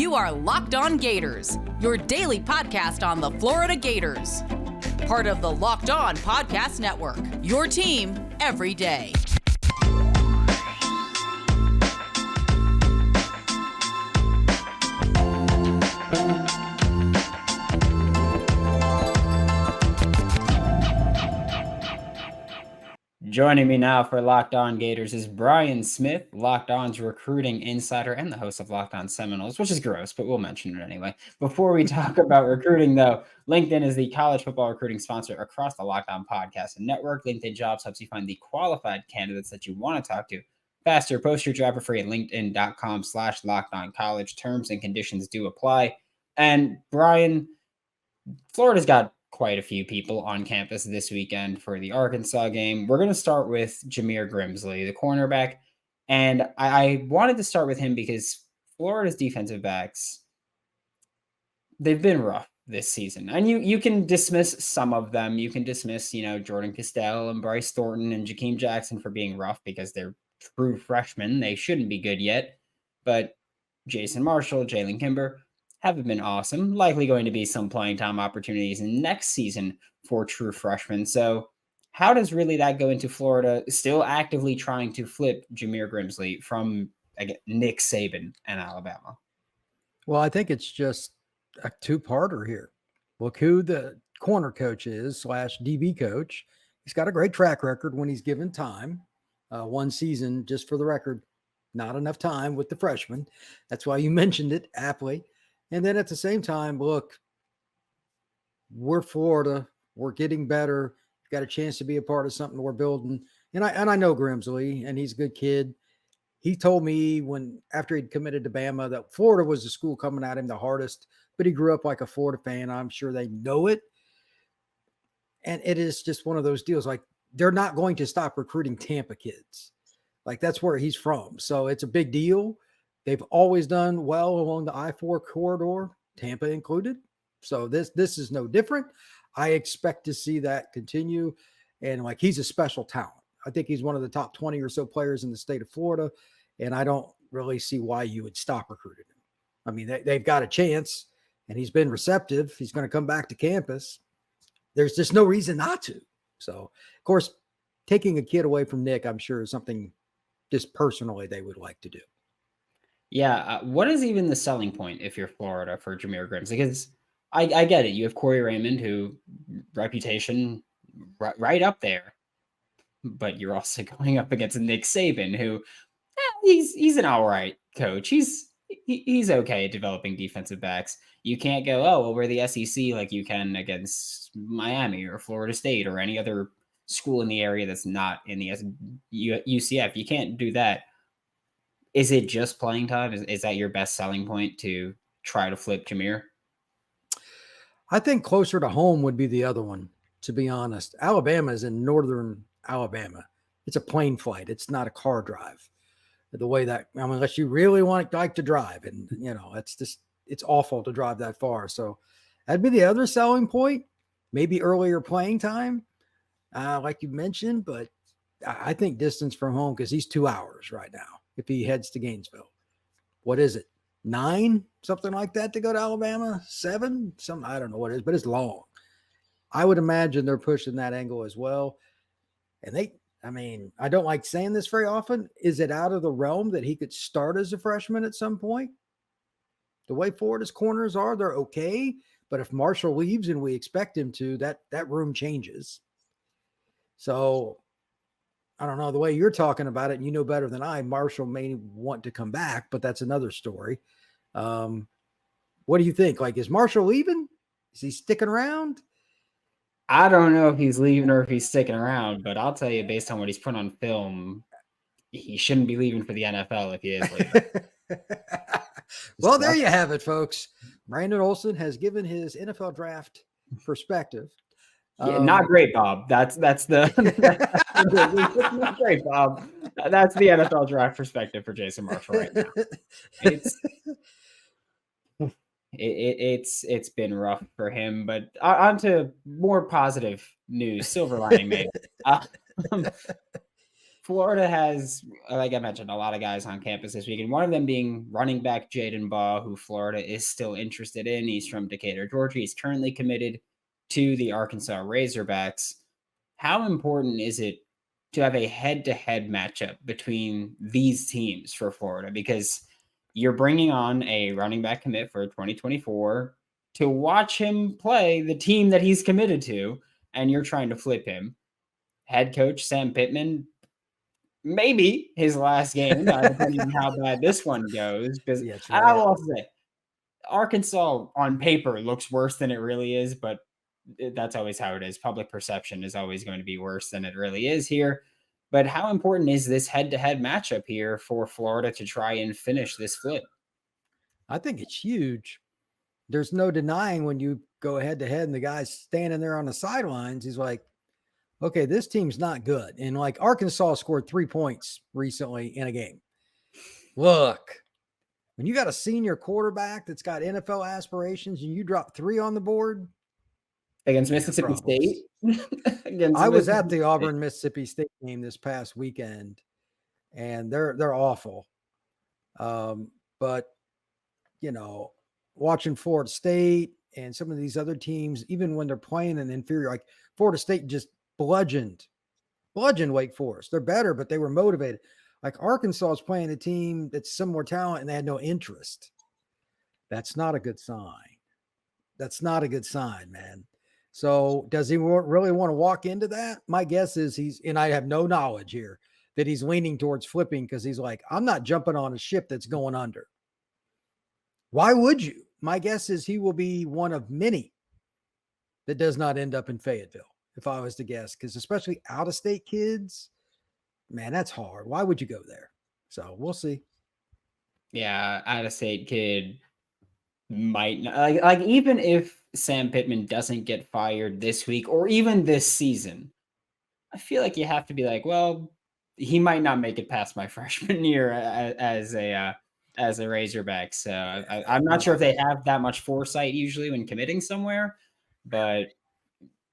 You are Locked On Gators, your daily podcast on the Florida Gators. Part of the Locked On Podcast Network, your team every day. Joining me now for Locked On Gators is Brian Smith, Locked On's recruiting insider and the host of Locked On Seminoles, which is gross, but we'll mention it anyway. Before we talk about recruiting, though, LinkedIn is the college football recruiting sponsor across the Locked On Podcast and Network. LinkedIn Jobs helps you find the qualified candidates that you want to talk to faster. Post your job for free at linkedin.com/LockedOnCollege. Terms and conditions do apply. And Brian, Florida's got quite a few people on campus this weekend for the Arkansas game. We're going to start with Jamir, Grimsley, the cornerback. And I wanted to start with him because Florida's defensive backs, they've been rough this season. And you can dismiss some of them. You can dismiss, Jordan Castell and Bryce Thornton and Jakeem Jackson for being rough because they're true freshmen. They shouldn't be good yet. But Jason Marshall, Jalen Kimber haven't been awesome. Likely going to be some playing time opportunities next season for true freshmen. So how does really that go into Florida still actively trying to flip Jamir Grimsley from Nick Saban and Alabama? Well, I think it's just a two-parter here. Look who the corner coach is / DB coach. He's got a great track record when he's given time. One season, just for the record, not enough time with the freshmen. That's why you mentioned it aptly. And then at the same time, look, we're Florida. We're getting better. Got a chance to be a part of something we're building. And I know Grimsley, and he's a good kid. He told me after he'd committed to Bama that Florida was the school coming at him the hardest, but he grew up like a Florida fan. I'm sure they know it. And it is just one of those deals. Like, they're not going to stop recruiting Tampa kids. Like, that's where he's from. So it's a big deal. They've always done well along the I-4 corridor, Tampa included. So this is no different. I expect to see that continue. And he's a special talent. I think he's one of the top 20 or so players in the state of Florida. And I don't really see why you would stop recruiting him. I mean, they've got a chance, and he's been receptive. He's going to come back to campus. There's just no reason not to. So, of course, taking a kid away from Nick, I'm sure, is something just personally they would like to do. Yeah. What is even the selling point if you're Florida for Jamir Grimsley? Because I get it. You have Corey Raymond, who reputation right up there, but you're also going up against Nick Saban, who he's an all right coach. He's okay at developing defensive backs. You can't go, well, we're the SEC like you can against Miami or Florida State or any other school in the area that's not in the UCF. You can't do that. Is it just playing time? Is that your best selling point to try to flip Jamir? I think closer to home would be the other one, to be honest. Alabama is in northern Alabama. It's a plane flight. It's not a car drive. The way that, unless you really like to drive, and it's awful to drive that far. So that'd be the other selling point. Maybe earlier playing time, like you mentioned, but I think distance from home, because he's 2 hours right now. If he heads to Gainesville, what is it? 9, something like that to go to Alabama? 7, I don't know what it is, but it's long. I would imagine they're pushing that angle as well. And I don't like saying this very often. Is it out of the realm that he could start as a freshman at some point? The way Florida's corners are, they're okay. But if Marshall leaves and we expect him to, that room changes. So I don't know, the way you're talking about it, and you know better than I, Marshall may want to come back, but that's another story. What do you think? Is Marshall leaving? Is he sticking around? I don't know if he's leaving or if he's sticking around, but I'll tell you, based on what he's put on film, he shouldn't be leaving for the NFL if he is leaving. Well, there you have it, folks. Brandon Olsen has given his NFL draft perspective. Yeah, not great, Bob. That's the not great, Bob. That's the NFL draft perspective for Jason Marshall right now. It's been rough for him, but on to more positive news. Silver lining, maybe. Florida has, like I mentioned, a lot of guys on campus this week, and one of them being running back Jadan Baugh, who Florida is still interested in. He's from Decatur, Georgia. He's currently committed to the Arkansas Razorbacks. How important is it to have a head-to-head matchup between these teams for Florida? Because you're bringing on a running back commit for 2024 to watch him play the team that he's committed to, and you're trying to flip him. Head coach Sam Pittman, maybe his last game, depending on how bad this one goes. Because Yeah, that's I right. will also say, Arkansas on paper looks worse than it really is, but that's always how it is. Public perception is always going to be worse than it really is here. But how important is this head-to-head matchup here for Florida to try and finish this flip? I think it's huge. There's no denying when you go head to head and the guy's standing there on the sidelines, he's like, okay, this team's not good. And like Arkansas scored 3 points recently in a game. Look, when you got a senior quarterback that's got NFL aspirations and you drop 3 on the board Against Mississippi State? I was at the Auburn Mississippi State game this past weekend, and they're awful. But you know, watching Florida State and some of these other teams, even when they're playing an inferior, like Florida State just bludgeoned Wake Forest. They're better, but they were motivated. Like Arkansas is playing a team that's similar talent and they had no interest. That's not a good sign. That's not a good sign, man. So does he really want to walk into that? My guess is and I have no knowledge here, that he's leaning towards flipping because he's like, I'm not jumping on a ship that's going under. Why would you? My guess is he will be one of many that does not end up in Fayetteville, if I was to guess, because especially out-of-state kids, man, that's hard. Why would you go there? So we'll see. Yeah, out-of-state kid might not, like even if Sam Pittman doesn't get fired this week or even this season, I feel like you have to be like, well, he might not make it past my freshman year as a Razorback. So I'm not sure if they have that much foresight usually when committing somewhere, but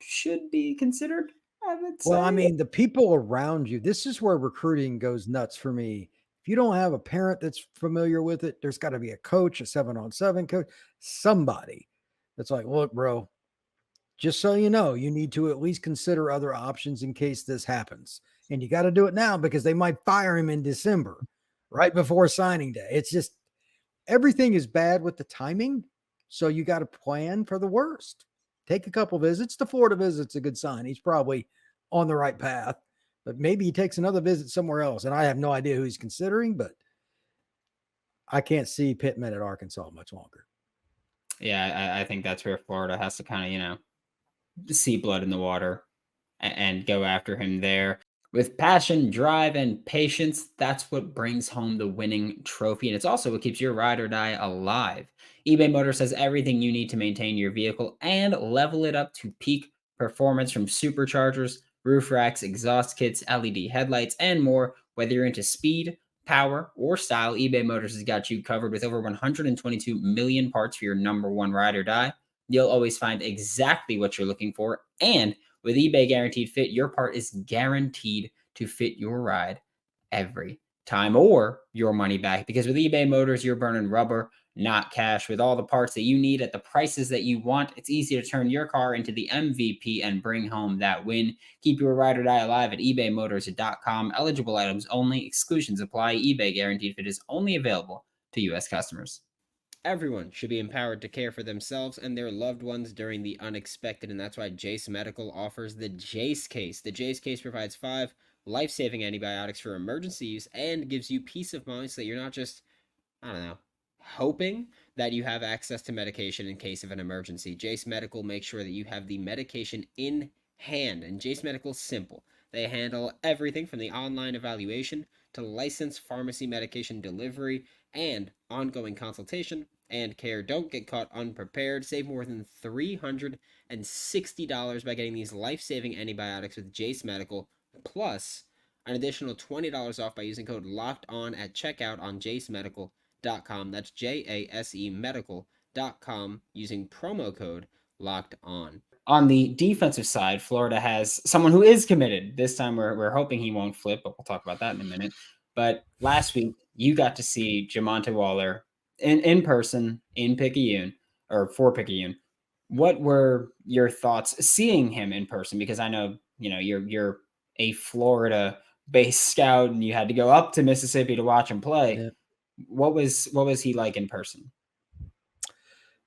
should be considered, I would say. Well, I mean, the people around you, this is where recruiting goes nuts for me. If you don't have a parent that's familiar with it, there's got to be a coach, a 7-on-7 coach, somebody that's like, look, bro, just so you know, you need to at least consider other options in case this happens. And you got to do it now because they might fire him in December, right before signing day. It's just everything is bad with the timing. So you got to plan for the worst. Take a couple visits. The Florida visit's a good sign. He's probably on the right path, but maybe he takes another visit somewhere else. And I have no idea who he's considering, but I can't see Pittman at Arkansas much longer. Yeah, I think that's where Florida has to kind of, see blood in the water and go after him there. With passion, drive, and patience, that's what brings home the winning trophy. And it's also what keeps your ride or die alive. eBay Motors has everything you need to maintain your vehicle and level it up to peak performance, from superchargers, roof racks, exhaust kits, LED headlights, and more. Whether you're into speed, power, or style, eBay Motors has got you covered with over 122 million parts for your number one ride or die. You'll always find exactly what you're looking for. And with eBay Guaranteed Fit, your part is guaranteed to fit your ride every time, or your money back. Because with eBay Motors, you're burning rubber, not cash. With all the parts that you need at the prices that you want, it's easy to turn your car into the MVP and bring home that win. Keep your ride or die alive at ebaymotors.com. Eligible items only. Exclusions apply. eBay Guaranteed Fit is only available to U.S. customers. Everyone should be empowered to care for themselves and their loved ones during the unexpected, and that's why Jace Medical offers the Jace Case. The Jace Case provides 5 life-saving antibiotics for emergency use and gives you peace of mind so that you're not just, hoping that you have access to medication in case of an emergency. Jace Medical makes sure that you have the medication in hand, and Jace Medical's simple. They handle everything from the online evaluation to licensed pharmacy medication delivery and ongoing consultation and care. Don't get caught unprepared. Save more than $360 by getting these life-saving antibiotics with Jace Medical, plus an additional $20 off by using code LOCKEDON at checkout on jacemedical.com. That's JASE medical.com using promo code LOCKEDON. On the defensive side, Florida has someone who is committed. This time we're hoping he won't flip, but we'll talk about that in a minute. But last week, you got to see Jamonta Waller in person in Picayune, or for Picayune. What were your thoughts seeing him in person? Because I know, you're a Florida-based scout and you had to go up to Mississippi to watch him play. Yeah. What was he like in person?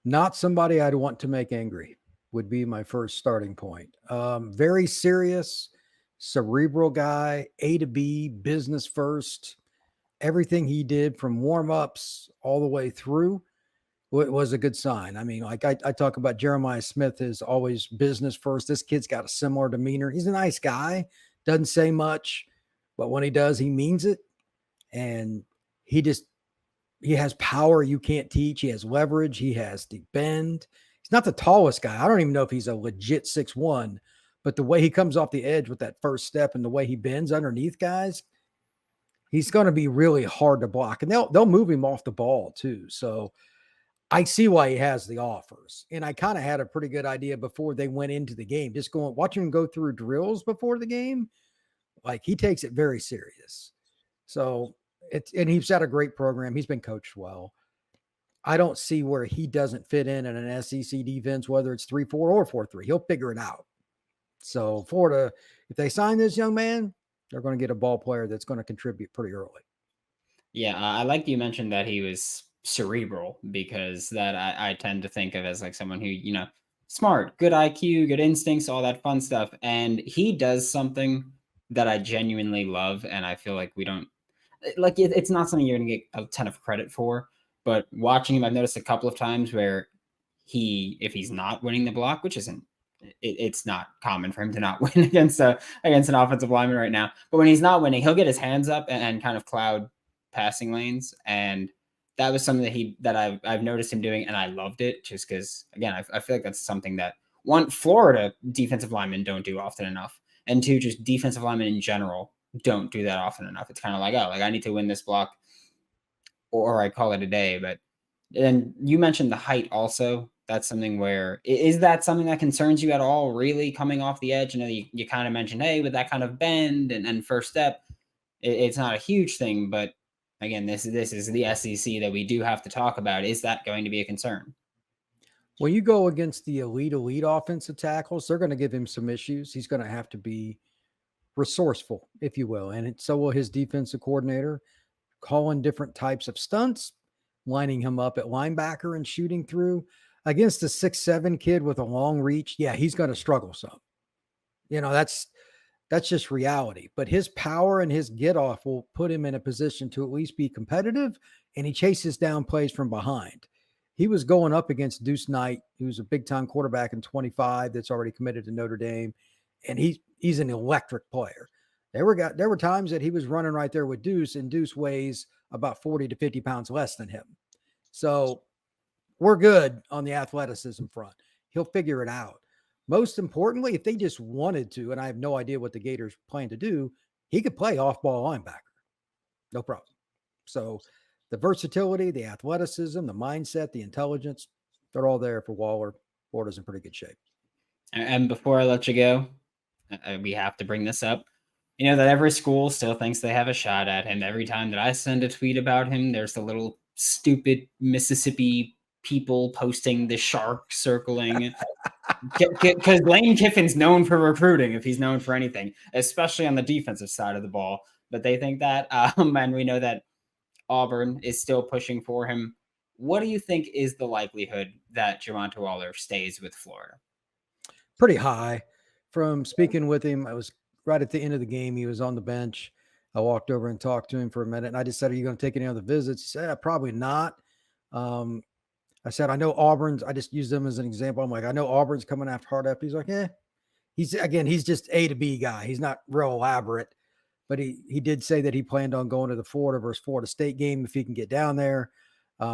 Not somebody I'd want to make angry would be my first starting point. Very serious, cerebral guy, A to B, business first. Everything he did from warm-ups all the way through was a good sign. I mean, like I talk about Jeremiah Smith is always business first. This kid's got a similar demeanor. He's a nice guy, doesn't say much, but when he does, he means it. And he has power you can't teach. He has leverage. He has the bend. He's not the tallest guy. I don't even know if he's a legit 6'1", but the way he comes off the edge with that first step and the way he bends underneath guys, he's going to be really hard to block. And they'll move him off the ball too. So I see why he has the offers. And I kind of had a pretty good idea before they went into the game, just watching him go through drills before the game. Like, he takes it very serious. So and he's had a great program. He's been coached well. I don't see where he doesn't fit in an SEC defense, whether it's 3-4 or 4-3. He'll figure it out. So Florida, if they sign this young man, they're going to get a ball player that's going to contribute pretty early. Yeah, I like you mentioned that he was cerebral, because that I tend to think of as like someone who, smart, good IQ, good instincts, all that fun stuff. And he does something that I genuinely love. And I feel like we don't, like, it's not something you're going to get a ton of credit for. But watching him, I've noticed a couple of times where if he's not winning the block, which isn't, it's not common for him to not win against an offensive lineman right now. But when he's not winning, he'll get his hands up and kind of cloud passing lanes. And that was something that I've noticed him doing, and I loved it, just because, again, I feel like that's something that, one, Florida defensive linemen don't do often enough, and two, just defensive linemen in general don't do that often enough. It's kind of like, I need to win this block, or I call it a day. But then you mentioned the height also. That's something where, is that something that concerns you at all, really, coming off the edge? You kind of mentioned, hey, with that kind of bend and first step, it's not a huge thing, but again, this is the SEC that we do have to talk about. Is that going to be a concern? When you go against the elite offensive tackles, they're going to give him some issues. He's going to have to be resourceful, if you will. And so will his defensive coordinator, calling different types of stunts, lining him up at linebacker and shooting through. Against a 6'7" kid with a long reach, yeah, he's going to struggle some. That's just reality. But his power and his get off will put him in a position to at least be competitive, and he chases down plays from behind. He was going up against Deuce Knight, who's a big-time quarterback in 25 that's already committed to Notre Dame, and he's an electric player. There were times that he was running right there with Deuce, and Deuce weighs about 40 to 50 pounds less than him. So we're good on the athleticism front. He'll figure it out. Most importantly, if they just wanted to, and I have no idea what the Gators plan to do, he could play off-ball linebacker. No problem. So the versatility, the athleticism, the mindset, the intelligence, they're all there for Waller. Florida's in pretty good shape. And before I let you go, we have to bring this up. That every school still thinks they have a shot at him. Every time that I send a tweet about him, there's the little stupid Mississippi people posting the shark circling, because Lane Kiffin's known for recruiting, if he's known for anything, especially on the defensive side of the ball. But they think that, and we know that Auburn is still pushing for him. What do you think is the likelihood that Jamonta Waller stays with Florida? Pretty high. From speaking with him, I was right at the end of the game. He was on the bench. I walked over and talked to him for a minute, and I just said, "Are you going to take any other visits?" He said, "Probably not." I said, "I know Auburn's." I just used them as an example. I'm like, "I know Auburn's coming after Hardep." He's like, "Yeah." He's just A to B guy. He's not real elaborate, but he did say that he planned on going to the Florida versus Florida State game if he can get down there.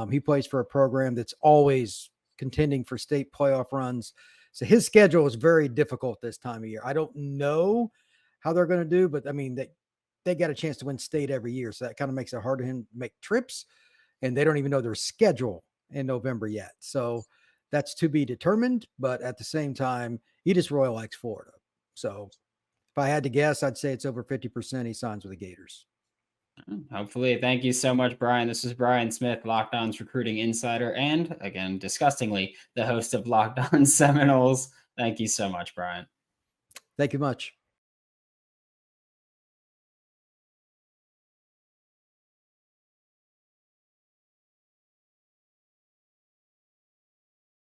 He plays for a program that's always contending for state playoff runs. So his schedule is very difficult this time of year. I don't know how they're going to do, but I mean, they got a chance to win state every year. So that kind of makes it hard for him to make trips, and they don't even know their schedule in November yet. So that's to be determined. But at the same time, he just really likes Florida. So if I had to guess, I'd say it's over 50% he signs with the Gators. Hopefully. Thank you so much, Brian. This is Brian Smith, Locked On's recruiting insider, and again, disgustingly, the host of Locked On Seminoles. Thank you so much, Brian. Thank you much.